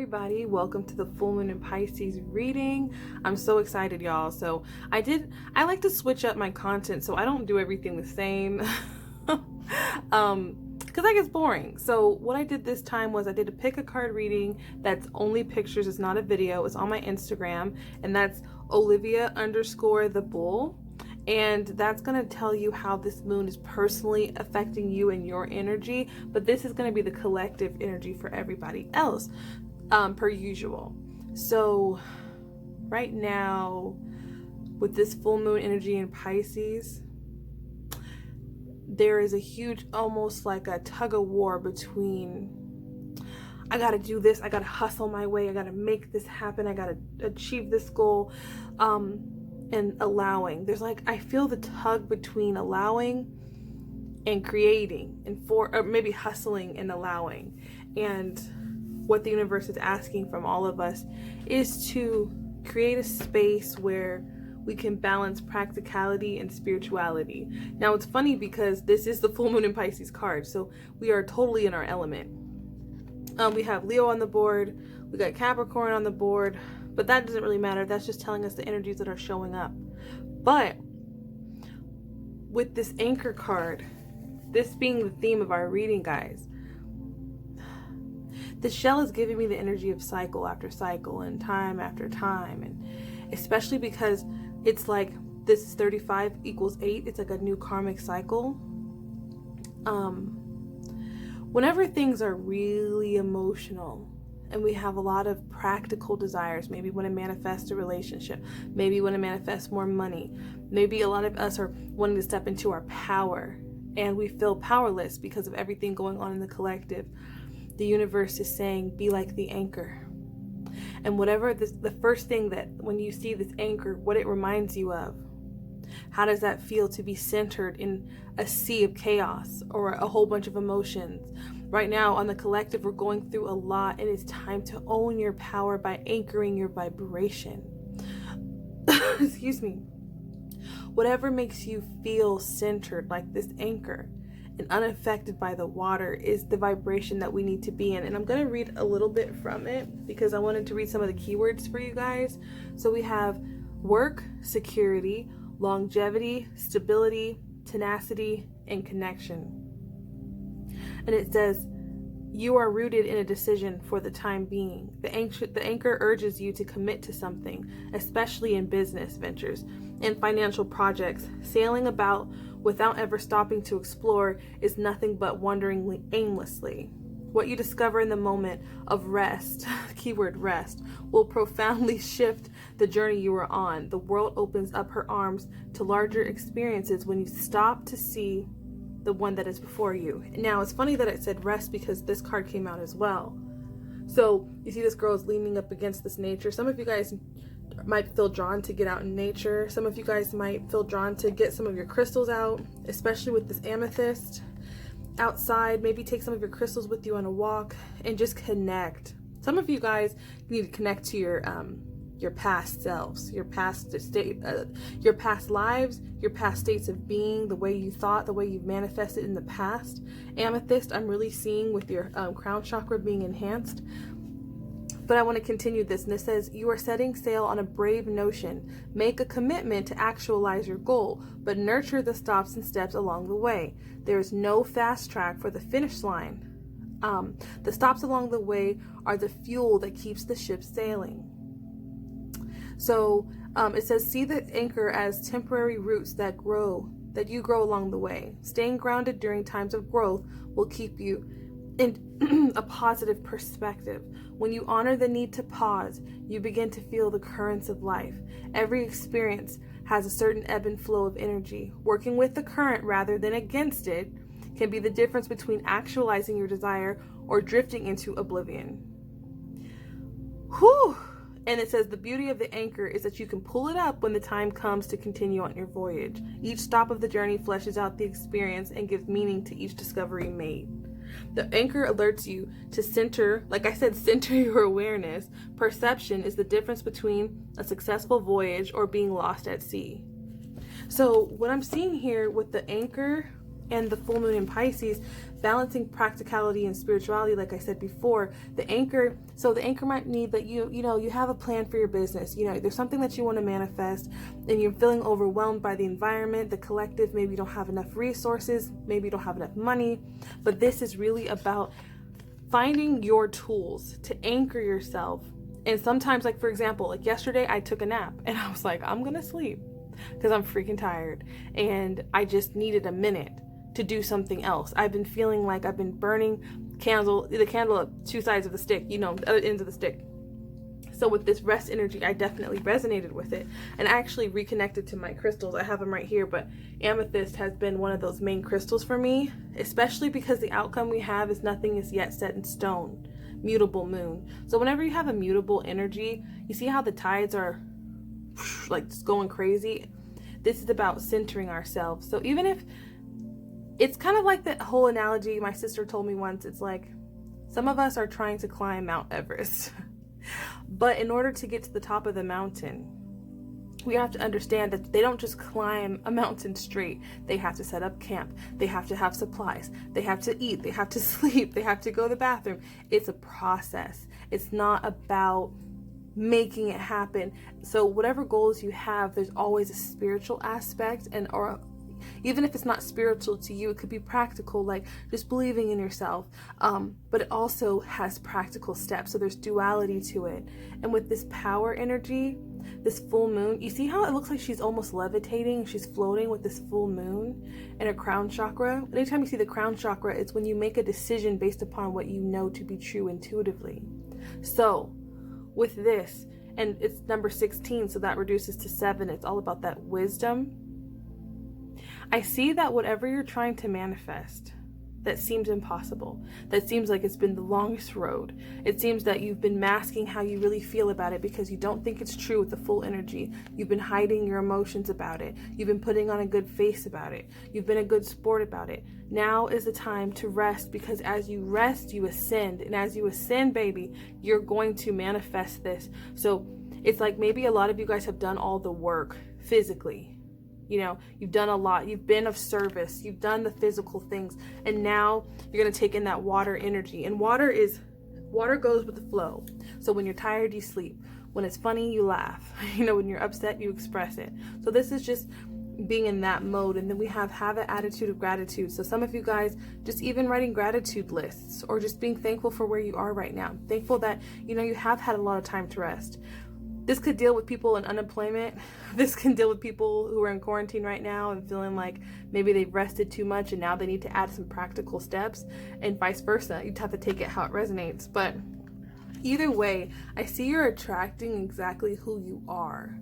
everybody, welcome to the full moon in Pisces reading. I'm so excited, y'all. So I like to switch up my content so I don't do everything the same because that gets boring. So what I did this time was I did a pick a card reading that's only pictures. It's not a video. It's on my Instagram, and that's Olivia_thebull. And that's going to tell you how this moon is personally affecting you and your energy, but this is going to be the collective energy for everybody else, per usual. So right now, with this full moon energy in Pisces, there is a huge, almost like a tug of war between, I got to do this, I got to hustle my way, I got to make this happen, I got to achieve this goal, and allowing. There's like, I feel the tug between allowing and creating, and or maybe hustling and allowing. And what the universe is asking from all of us is to create a space where we can balance practicality and spirituality. Now it's funny because this is the full moon in Pisces card, so we are totally in our element. We have Leo on the board, we got Capricorn on the board, but that doesn't really matter. That's just telling us the energies that are showing up. But with this anchor card, this being the theme of our reading, guys, the shell is giving me the energy of cycle after cycle and time after time. And especially because it's like this 35 equals 8. It's like a new karmic cycle. Whenever things are really emotional, and we have a lot of practical desires, maybe want to manifest a relationship, maybe want to manifest more money, maybe a lot of us are wanting to step into our power, and we feel powerless because of everything going on in the collective. The universe is saying, be like the anchor. And whatever the first thing that when you see this anchor, what it reminds you of, how does that feel to be centered in a sea of chaos or a whole bunch of emotions? Right now on the collective, we're going through a lot, and it's time to own your power by anchoring your vibration. Excuse me. Whatever makes you feel centered like this anchor and unaffected by the water is the vibration that we need to be in. And I'm going to read a little bit from it because I wanted to read some of the keywords for you guys. So we have work, security, longevity, stability, tenacity, and connection. And it says, you are rooted in a decision for the time being. The anchor urges you to commit to something, especially in business ventures and financial projects. Sailing about without ever stopping to explore is nothing but wandering aimlessly. What you discover in the moment of rest, keyword rest, will profoundly shift the journey you are on. The world opens up her arms to larger experiences when you stop to see the one that is before you. Now, it's funny that it said rest because this card came out as well. So you see this girl is leaning up against this nature. Some of you guys might feel drawn to get out in nature. Some of you guys might feel drawn to get some of your crystals out, especially with this amethyst outside. Maybe take some of your crystals with you on a walk and just connect. Some of you guys need to connect to your past selves, your past state, your past lives, your past states of being, the way you thought, the way you've manifested in the past. Amethyst, I'm really seeing with your crown chakra being enhanced. But I want to continue this, and it says, you are setting sail on a brave notion. Make a commitment to actualize your goal, but nurture the stops and steps along the way. There is no fast track for the finish line. The stops along the way are the fuel that keeps the ship sailing. So it says, see the anchor as temporary roots that you grow along the way. Staying grounded during times of growth will keep you in a positive perspective. When you honor the need to pause, you begin to feel the currents of life. Every experience has a certain ebb and flow of energy. Working with the current rather than against it can be the difference between actualizing your desire or drifting into oblivion. Whew! And it says the beauty of the anchor is that you can pull it up when the time comes to continue on your voyage. Each stop of the journey fleshes out the experience and gives meaning to each discovery made. The anchor alerts you to center, like I said, center your awareness. Perception is the difference between a successful voyage or being lost at sea. So what I'm seeing here with the anchor and the full moon in Pisces, balancing practicality and spirituality, like I said before. The anchor might need that you have a plan for your business. There's something that you want to manifest and you're feeling overwhelmed by the environment, the collective. Maybe you don't have enough resources, maybe you don't have enough money, but this is really about finding your tools to anchor yourself. And sometimes, like for example, like yesterday I took a nap and I was like, I'm gonna sleep because I'm freaking tired and I just needed a minute to do something else. I've been feeling like I've been burning the candle at two sides of the stick, the other ends of the stick. So with this rest energy, I definitely resonated with it and actually reconnected to my crystals. I have them right here, but amethyst has been one of those main crystals for me, especially because the outcome we have is nothing is yet set in stone. Mutable moon. So whenever you have a mutable energy, you see how the tides are like just going crazy. This is about centering ourselves. So even if it's kind of like that whole analogy my sister told me once, it's like some of us are trying to climb Mount Everest. But in order to get to the top of the mountain, we have to understand that they don't just climb a mountain straight. They have to set up camp. They have to have supplies. They have to eat. They have to sleep. They have to go to the bathroom. It's a process. It's not about making it happen. So whatever goals you have, there's always a spiritual aspect, or even if it's not spiritual to you, it could be practical, like just believing in yourself. But it also has practical steps. So there's duality to it. And with this power energy, this full moon, you see how it looks like she's almost levitating? She's floating with this full moon in her crown chakra. Anytime you see the crown chakra, it's when you make a decision based upon what you know to be true intuitively. So with this, and it's number 16, so that reduces to 7. It's all about that wisdom. I see that whatever you're trying to manifest that seems impossible, that seems like it's been the longest road, it seems that you've been masking how you really feel about it because you don't think it's true with the full energy. You've been hiding your emotions about it. You've been putting on a good face about it. You've been a good sport about it. Now is the time to rest, because as you rest, you ascend. And as you ascend, baby, you're going to manifest this. So it's like maybe a lot of you guys have done all the work physically. You've done a lot. You've been of service. You've done the physical things. And now you're going to take in that water energy. And water goes with the flow. So when you're tired, you sleep. When it's funny, you laugh. When you're upset, you express it. So this is just being in that mode. And then we have an attitude of gratitude. So some of you guys just even writing gratitude lists, or just being thankful for where you are right now. Thankful that, you have had a lot of time to rest. This could deal with people in unemployment. This can deal with people who are in quarantine right now and feeling like maybe they've rested too much and now they need to add some practical steps, and vice versa. You'd have to take it how it resonates. But either way, I see you're attracting exactly who you are.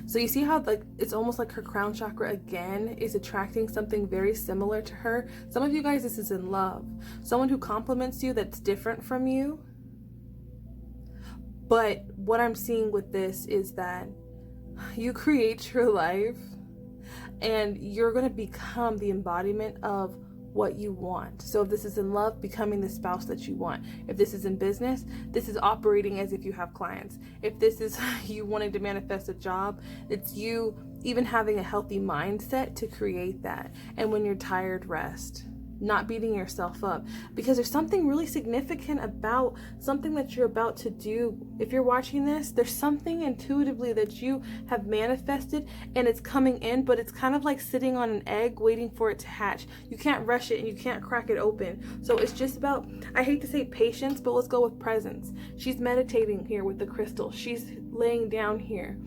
So you see how it's almost like her crown chakra again is attracting something very similar to her. Some of you guys, this is in love. Someone who compliments you that's different from you. But what I'm seeing with this is that you create your life and you're going to become the embodiment of what you want. So if this is in love, becoming the spouse that you want. If this is in business, this is operating as if you have clients. If this is you wanting to manifest a job, it's you even having a healthy mindset to create that. And when you're tired, rest. Not beating yourself up, because there's something really significant about something that you're about to do. If you're watching this, there's something intuitively that you have manifested and it's coming in, but it's kind of like sitting on an egg waiting for it to hatch. You can't rush it and you can't crack it open. So it's just about, I hate to say patience, but let's go with presence. She's meditating here with the crystal. She's laying down here.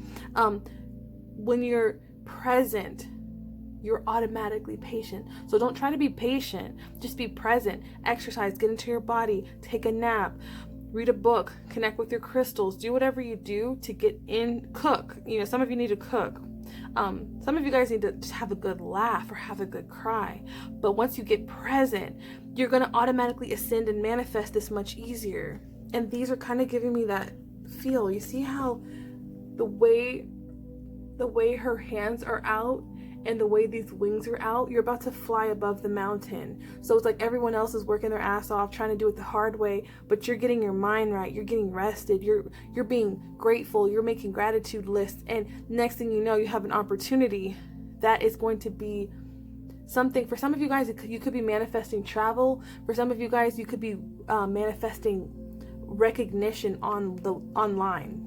When you're present, you're automatically patient. So don't try to be patient. Just be present. Exercise, get into your body, take a nap, read a book, connect with your crystals, do whatever you do to get in, cook. Some of you need to cook. Some of you guys need to just have a good laugh or have a good cry. But once you get present, you're going to automatically ascend and manifest this much easier. And these are kind of giving me that feel. You see how the way her hands are out and the way these wings are out, you're about to fly above the mountain. So it's like everyone else is working their ass off trying to do it the hard way, but you're getting your mind right, you're getting rested, you're being grateful, you're making gratitude lists, and next thing you know, you have an opportunity that is going to be something. For some of you guys, you could be manifesting travel. For some of you guys, you could be manifesting recognition online.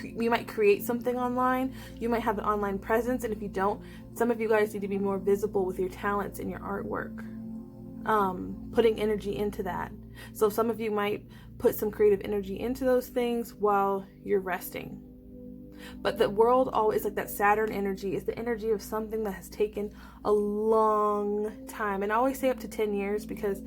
You might create something online. You might have an online presence, and if you don't, some of you guys need to be more visible with your talents and your artwork. Putting energy into that. So some of you might put some creative energy into those things while you're resting. But the world always, like that Saturn energy, is the energy of something that has taken a long time. And I always say up to 10 years because,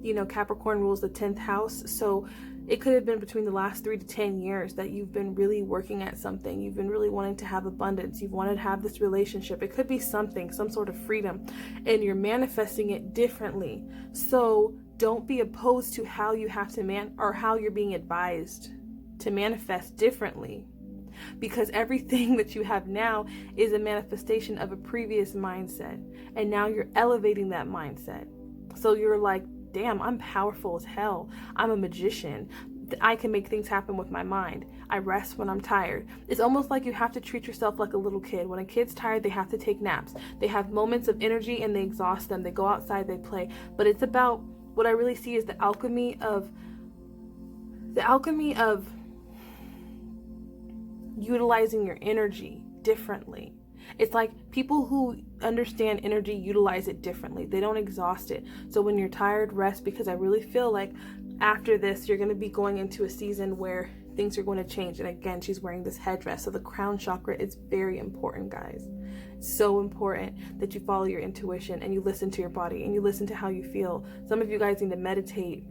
you know, Capricorn rules the 10th house. So it could have been between the last 3 to 10 years that you've been really working at something. You've been really wanting to have abundance. You've wanted to have this relationship. It could be something, some sort of freedom, and you're manifesting it differently. So don't be opposed to how you have to or how you're being advised to manifest differently, because everything that you have now is a manifestation of a previous mindset, and now you're elevating that mindset. So you're like, damn, I'm powerful as hell. I'm a magician. I can make things happen with my mind. I rest when I'm tired. It's almost like you have to treat yourself like a little kid. When a kid's tired, they have to take naps. They have moments of energy and they exhaust them. They go outside, they play. But it's about, what I really see is the alchemy of utilizing your energy differently. It's like people who understand energy utilize it differently. They don't exhaust it. So when you're tired, rest, because I really feel like after this, you're going to be going into a season where things are going to change. And again, she's wearing this headdress. So the crown chakra is very important, guys. It's so important that you follow your intuition and you listen to your body and you listen to how you feel. Some of you guys need to meditate.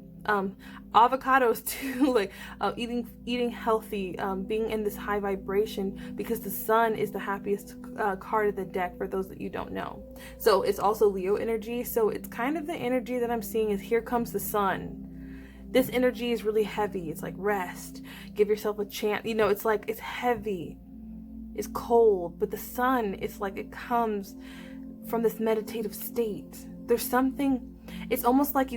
Avocados too, like eating healthy, being in this high vibration, because the sun is the happiest card of the deck for those that you don't know. So it's also Leo energy. So it's kind of the energy that I'm seeing is here comes the sun. This energy is really heavy. It's like rest, give yourself a chance. You know, it's like it's heavy, it's cold, but the sun, it's like it comes from this meditative state. There's something, it's almost like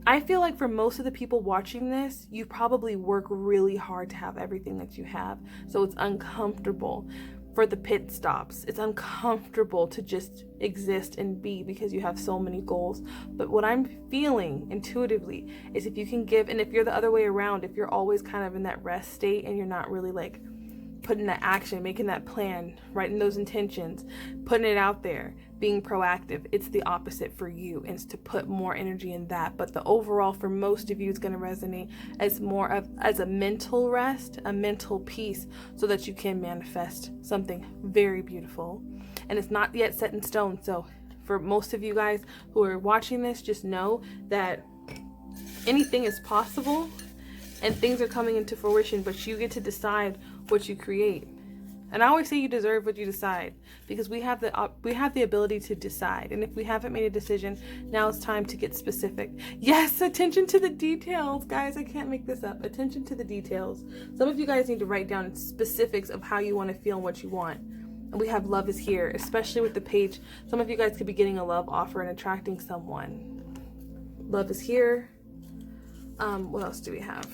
I feel like for most of the people watching this, you probably work really hard to have everything that you have. So it's uncomfortable for the pit stops. It's uncomfortable to just exist and be because you have so many goals. But what I'm feeling intuitively is if you can give, and if you're the other way around, if you're always kind of in that rest state and you're not really like putting that action, making that plan, writing those intentions, putting it out there, being proactive, it's the opposite for you. It's to put more energy in that. But the overall for most of you is going to resonate as more of as a mental rest, a mental peace, so that you can manifest something very beautiful. And it's not yet set in stone. So for most of you guys who are watching this, just know that anything is possible and things are coming into fruition, but you get to decide what you create. And I always say you deserve what you decide, because we have the ability to decide. And if we haven't made a decision, now it's time to get specific. Yes, attention to the details, guys. I can't make this up. Attention to the details. Some of you guys need to write down specifics of how you want to feel and what you want. And we have love is here, especially with the page. Some of you guys could be getting a love offer and attracting someone. Love is here. What else do we have?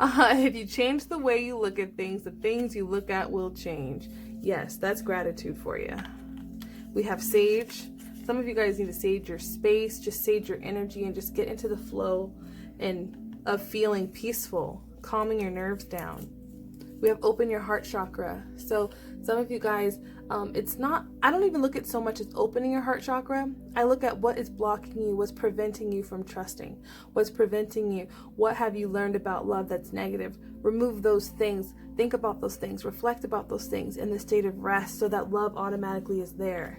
If you change the way you look at things, the things you look at will change. Yes, that's gratitude for you. We have sage. Some of you guys need to sage your space, just sage your energy and just get into the flow and of feeling peaceful, calming your nerves down. We have open your heart chakra. So some of you guys, I don't even look at so much as opening your heart chakra. I look at what is blocking you, what's preventing you from trusting, what's preventing you, what have you learned about love that's negative. Remove those things, think about those things, reflect about those things in the state of rest so that love automatically is there.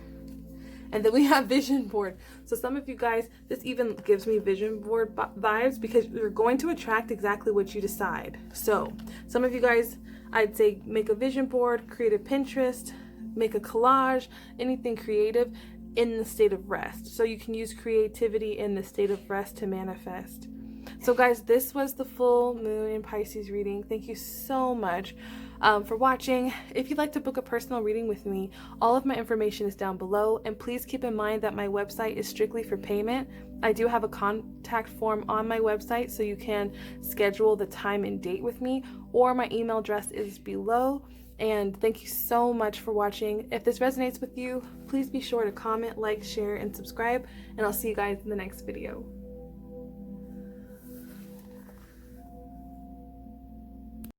And then we have vision board. So some of you guys, this even gives me vision board vibes, because you're going to attract exactly what you decide. So some of you guys, I'd say make a vision board, create a Pinterest, make a collage, anything creative in the state of rest. So you can use creativity in the state of rest to manifest. So guys, this was the full moon in Pisces reading. Thank you so much for watching. If you'd like to book a personal reading with me, all of my information is down below. And please keep in mind that my website is strictly for payment. I do have a contact form on my website, so you can schedule the time and date with me, or my email address is below. And thank you so much for watching. If this resonates with you, please be sure to comment, like, share, and subscribe. And I'll see you guys in the next video.